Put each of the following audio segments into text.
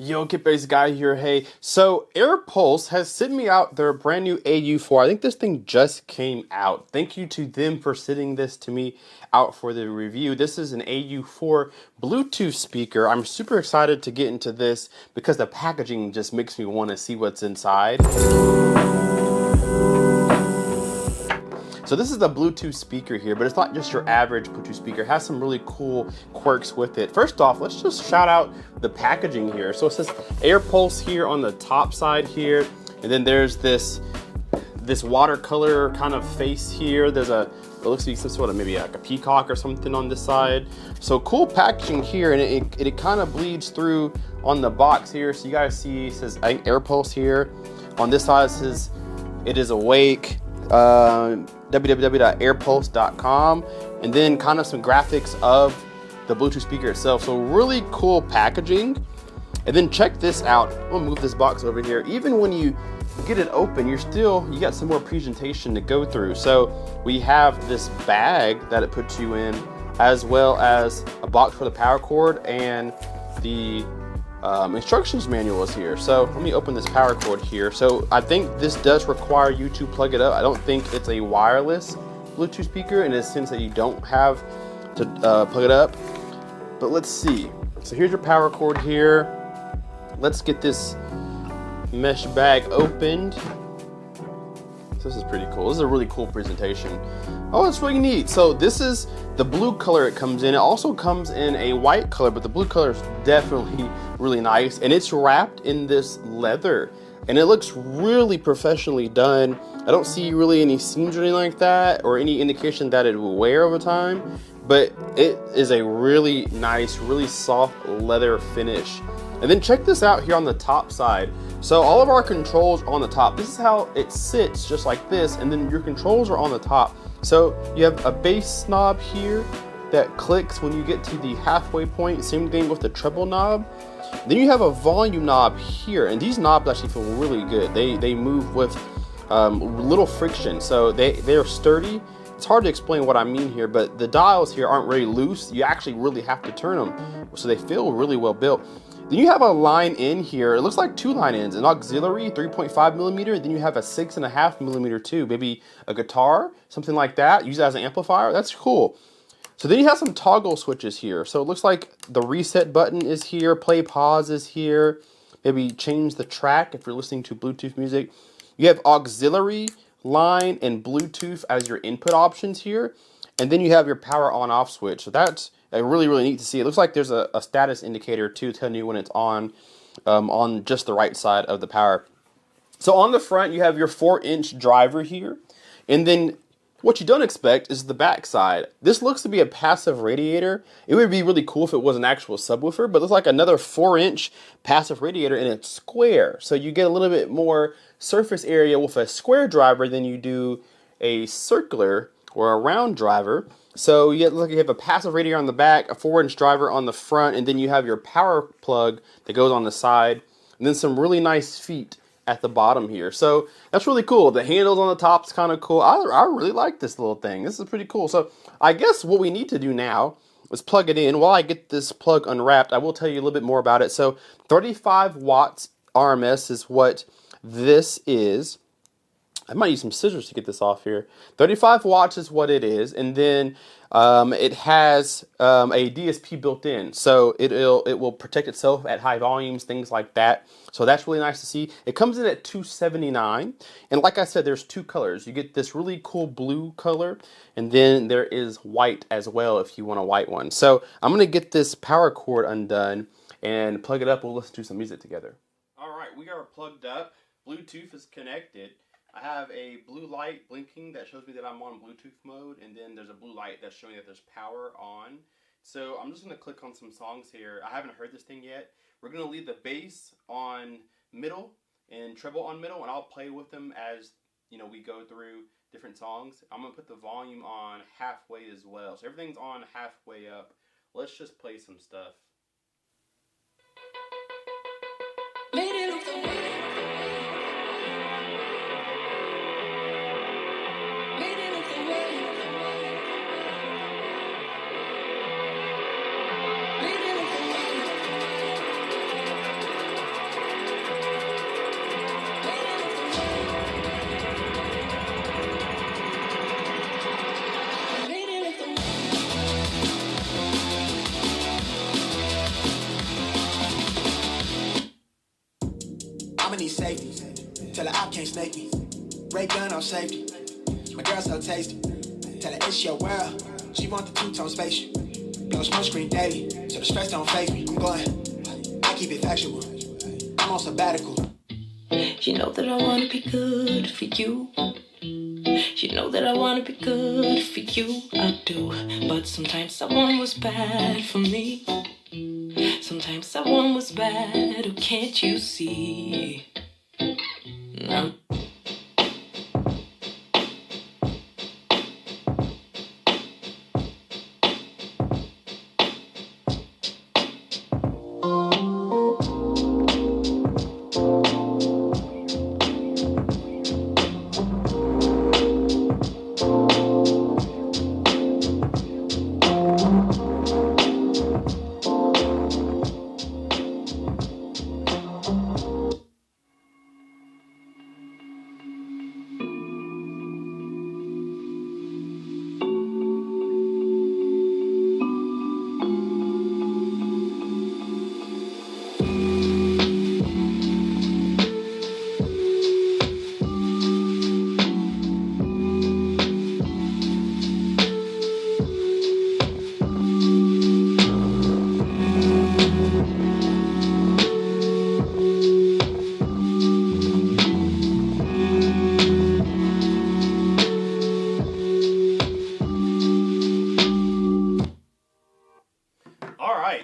Yo, Kid Bass Guy here. Hey, so AirPulse has sent me out their brand new AU4. I think this thing just came out. Thank you to them for sending this to me out for the review. This is an AU4 Bluetooth speaker. I'm super excited to get into this because the packaging just makes me want to see what's inside. So this is the Bluetooth speaker here, but it's not just your average Bluetooth speaker. It has some really cool quirks with it. First off, let's just shout out the packaging here. So it says AirPulse here on the top side here, and then there's this watercolor kind of face here. There's it looks like some sort of maybe like a peacock or something on this side. So cool packaging here, and it kind of bleeds through on the box here. So you guys see it says AirPulse here. On this side it says it is awake. www.airpulse.com, and then kind of some graphics of the Bluetooth speaker itself. So really cool packaging. And then check this out. I'm gonna move this box over here. Even when you get it open, you got some more presentation to go through. So we have this bag that it puts you in, as well as a box for the power cord, and the instructions manual is here. So let me open this power cord here. So I think this does require you to plug it up. I don't think it's a wireless Bluetooth speaker in the sense that you don't have to plug it up. But let's see. So here's your power cord here. Let's get this mesh bag opened. This is pretty cool. This is a really cool presentation. Oh, it's really neat. So this is the blue color it comes in. It also comes in a white color, but the blue color is definitely really nice. And it's wrapped in this leather, and it looks really professionally done. I don't see really any seams or anything like that, or any indication that it will wear over time, but it is a really nice, really soft leather finish. And then check this out here on the top side. So all of our controls are on the top. This is how it sits, just like this, and then your controls are on the top. So you have a bass knob here that clicks when you get to the halfway point. Same thing with the treble knob. Then you have a volume knob here, and these knobs actually feel really good. They move with little friction, so they're sturdy. It's hard to explain what I mean here, but the dials here aren't really loose. You actually really have to turn them, so they feel really well built. Then you have a line in here. It looks like two line ins, an auxiliary 3.5 millimeter. Then you have a 6.5 millimeter too. Maybe a guitar, something like that. Use it as an amplifier. That's cool. So then you have some toggle switches here. So it looks like the reset button is here. Play pause is here. Maybe change the track if you're listening to Bluetooth music. You have auxiliary, line, and Bluetooth as your input options here. And then you have your power on off switch. So that's really neat to see. It looks like there's a status indicator too, telling you when it's on just the right side of the power. So on the front, you have your 4-inch driver here. And then what you don't expect is the back side. This looks to be a passive radiator. It would be really cool if it was an actual subwoofer, but it looks like another 4-inch passive radiator, and it's square. So you get a little bit more surface area with a square driver than you do a circular or a round driver. So you have a passive radiator on the back, a 4-inch driver on the front, and then you have your power plug that goes on the side, and then some really nice feet at the bottom here. So that's really cool. The handles on the top is kind of cool. I really like this little thing. This is pretty cool. So I guess what we need to do now is plug it in. While I get this plug unwrapped, I will tell you a little bit more about it. So 35 watts RMS is what this is. I might use some scissors to get this off here. 35 watts is what it is, and then it has a DSP built in, so it will protect itself at high volumes, things like that. So that's really nice to see. It comes in at $279, and like I said, there's two colors. You get this really cool blue color, and then there is white as well if you want a white one. So I'm gonna get this power cord undone and plug it up. We'll listen to some music together. All right, we are plugged up. Bluetooth is connected. I have a blue light blinking that shows me that I'm on Bluetooth mode, and then there's a blue light that's showing that there's power on. So I'm just going to click on some songs here. I haven't heard this thing yet. We're going to leave the bass on middle and treble on middle, and I'll play with them as we go through different songs. I'm going to put the volume on halfway as well. So everything's on halfway up. Let's just play some stuff. Lady of the way. I'ma need safety. Tell her I can't snake me. Ray gun on safety. My girl so tasty. Tell her it's your world. She want the two-tone spaceship. Blow smoke screen daily, so the stress don't faze me. I'm going, I keep it factual. I'm on sabbatical. You know that I wanna be good for you. You know that I wanna be good for you. I do, but sometimes someone was bad for me. Sometimes someone was bad. Oh, can't you see? No.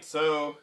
So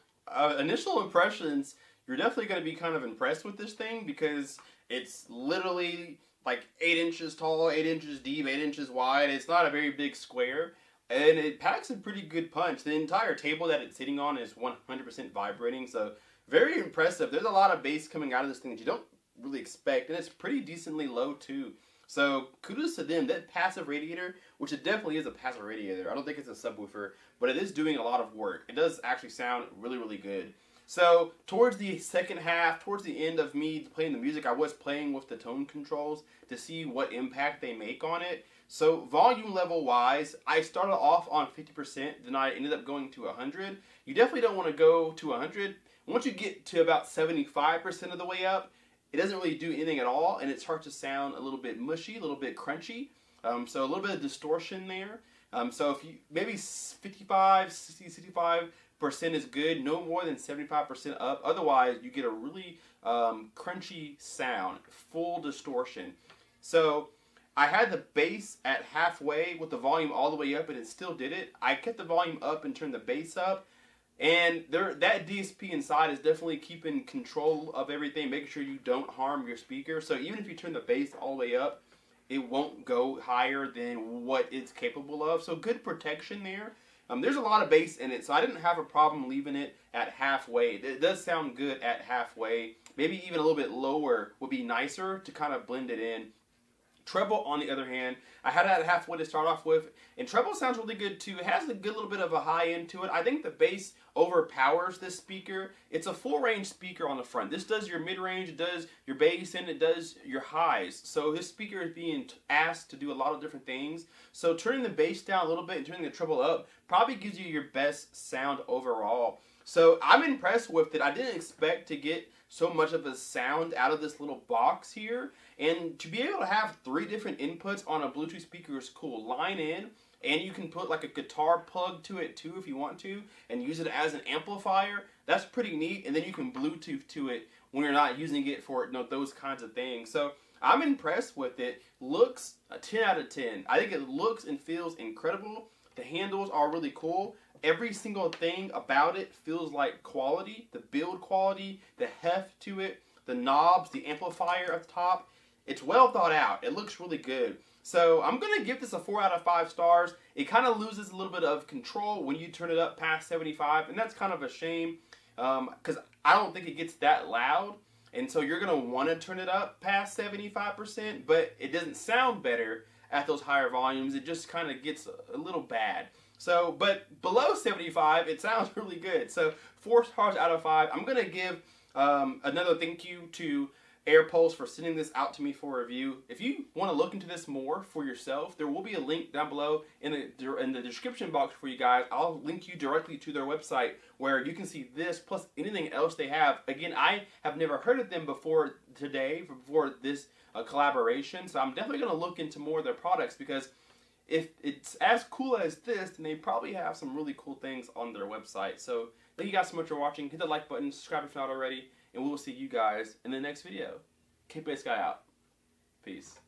initial impressions, you're definitely going to be kind of impressed with this thing because it's literally like 8 inches tall, 8 inches deep, 8 inches wide. It's not a very big square, and it packs a pretty good punch. The entire table that it's sitting on is 100% vibrating, so very impressive. There's a lot of bass coming out of this thing that you don't really expect, and it's pretty decently low too. So kudos to them. That passive radiator, which it definitely is a passive radiator. I don't think it's a subwoofer, but it is doing a lot of work. It does actually sound really, really good. So towards the second half, towards the end of me playing the music, I was playing with the tone controls to see what impact they make on it. So volume level wise, I started off on 50%, then I ended up going to 100. You definitely don't want to go to 100. Once you get to about 75% of the way up, it doesn't really do anything at all, and it starts to sound a little bit mushy, a little bit crunchy. So a little bit of distortion there. So if you maybe 55, 60, 65% is good, no more than 75% up. Otherwise, you get a really crunchy sound, full distortion. So I had the bass at halfway with the volume all the way up, and it still did it. I kept the volume up and turned the bass up. And that DSP inside is definitely keeping control of everything, making sure you don't harm your speaker. So even if you turn the bass all the way up, it won't go higher than what it's capable of. So good protection there. There's a lot of bass in it, so I didn't have a problem leaving it at halfway. It does sound good at halfway. Maybe even a little bit lower would be nicer to kind of blend it in. Treble, on the other hand, I had it at halfway to start off with, and treble sounds really good too. It has a good little bit of a high end to it. I think the bass overpowers this speaker. It's a full range speaker on the front. This does your mid-range, it does your bass, and it does your highs. So this speaker is being asked to do a lot of different things. So turning the bass down a little bit and turning the treble up probably gives you your best sound overall. So I'm impressed with it. I didn't expect to get so much of a sound out of this little box here. And to be able to have 3 different inputs on a Bluetooth speaker is cool. Line in, and you can put like a guitar plug to it too if you want to, and use it as an amplifier. That's pretty neat. And then you can Bluetooth to it when you're not using it for those kinds of things. So I'm impressed with it. Looks a 10 out of 10. I think it looks and feels incredible. The handles are really cool. Every single thing about it feels like quality. The build quality, the heft to it, the knobs, the amplifier up top. It's well thought out. It looks really good. So I'm going to give this a 4 out of 5 stars. It kind of loses a little bit of control when you turn it up past 75, and that's kind of a shame because I don't think it gets that loud. And so you're going to want to turn it up past 75%, but it doesn't sound better at those higher volumes. It just kind of gets a little bad. So, but below 75, it sounds really good. So 4 stars out of 5. I'm going to give another thank you to AirPulse for sending this out to me for review. If you want to look into this more for yourself, there will be a link down below in the description box for you guys. I'll link you directly to their website where you can see this plus anything else they have. Again, I have never heard of them before today, before this collaboration, so I'm definitely going to look into more of their products, because if it's as cool as this, then they probably have some really cool things on their website. So thank you guys so much for watching. Hit the like button, subscribe if not already, and we will see you guys in the next video. K-Base Guy out. Peace.